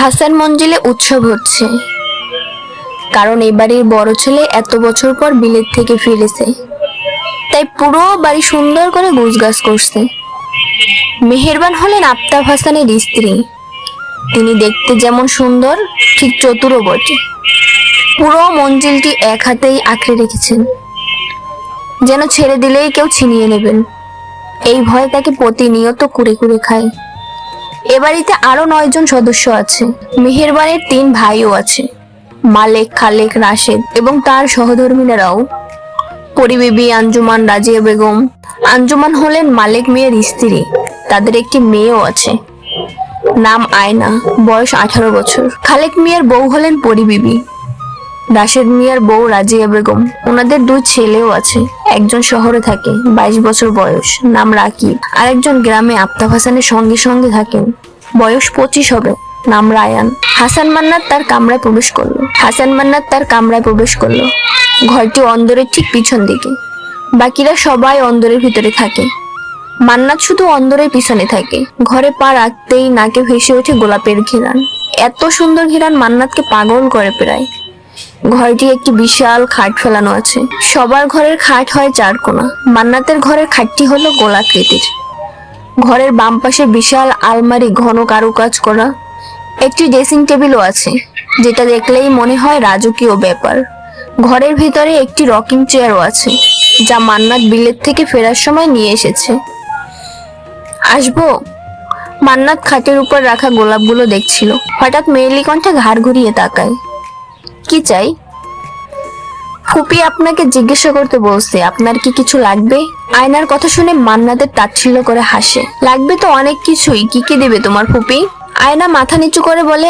হাসান মঞ্জিলে উৎসব হচ্ছে, কারণ এই বাড়ির বড় ছেলে এত বছর পর বিলেত থেকে ফিরেছে, তাই পুরো বাড়ি সুন্দর করে গুছগাছ করছে। মেহেরবান হলেন আফতাব হাসানের স্ত্রী। তিনি দেখতে যেমন সুন্দর, ঠিক চতুরও বটে। পুরো মঞ্জিলটি এক হাতেই আঁকড়ে রেখেছেন, যেন ছেড়ে দিলেই কেউ ছিনিয়ে নেবেন। এই ভয়ে তাকে প্রতিনিয়ত কুরে কুরে খায়। এ বাড়িতে আরো 9 জন সদস্য আছে। মেহেরবানের 3 ভাইও আছে, মালেক, খালেক, রাশেদ এবং তার সহধর্মিণীরাও। পরিবেবী, আঞ্জুমান, রাজিয়া বেগম। আঞ্জুমান হলেন মালেক মিয়ার স্ত্রী। তাদের একটি মেয়েও আছে, নাম আয়না, বয়স 18 বছর। খালেক মিয়ার বউ হলেন পরিবেবী। রাশেদ মিয়ার বউ রাজিয়া বেগম। ওনাদের 2 ছেলেও আছে। একজন শহরে থাকে, 22 বছর বয়স, নাম রাকিব। আরেকজন গ্রামে আফতাব হাসানের সঙ্গে সঙ্গে থাকেন, বয়স 25 হবে, নাম রায়ান। হাসান মান্নাত তার কামরায় প্রবেশ করলো। ঘরটি অন্দরের ঠিক পিছন দিকে। বাকিরা সবাই অন্দরের ভিতরে থাকে। মান্নাত শুধু অন্দরের পিছনে থাকে। ঘরে পা রাখতেই নাকে ভেসে ওঠে গোলাপের ঘ্রাণ। এত সুন্দর ঘ্রাণ মান্নাতকে পাগল করে প্রায়। ঘরটি একটি বিশাল খাট ফেলানো আছে। সবার ঘরের খাট হয় 4 কোণা। মান্নাতের ঘরের খাটটি হলো গোলাকৃতির। ঘরের বাম পাশে বিশাল আলমারি, ঘন কারুকাজ করা। একটি ড্রেসিং টেবিলও আছে, যেটা দেখলেই মনে হয় রাজকীয় ব্যাপার। ঘরের ভিতরে একটি রকিং চেয়ারও আছে, যা মান্নাত বিলেত থেকে ফেরার সময় নিয়ে এসেছে। আসবো? মান্নাত খাটের উপর রাখা গোলাপগুলো দেখছিল। হঠাৎ মেয়েলি কণ্ঠে ঘাড় ঘুরিয়ে তাকায়। কি চাই? ফুপি আপনাকে জিজ্ঞাসা করতে বলছে, আপনার কি কিছু লাগবে? আয়নার কথা শুনে মান্নাতের তাচ্ছিল্য করে হাসে। লাগবে তো অনেক কিছুই, কি কি দেবে তোমার ফুপি? আয়না মাথা নিচু করে বলে,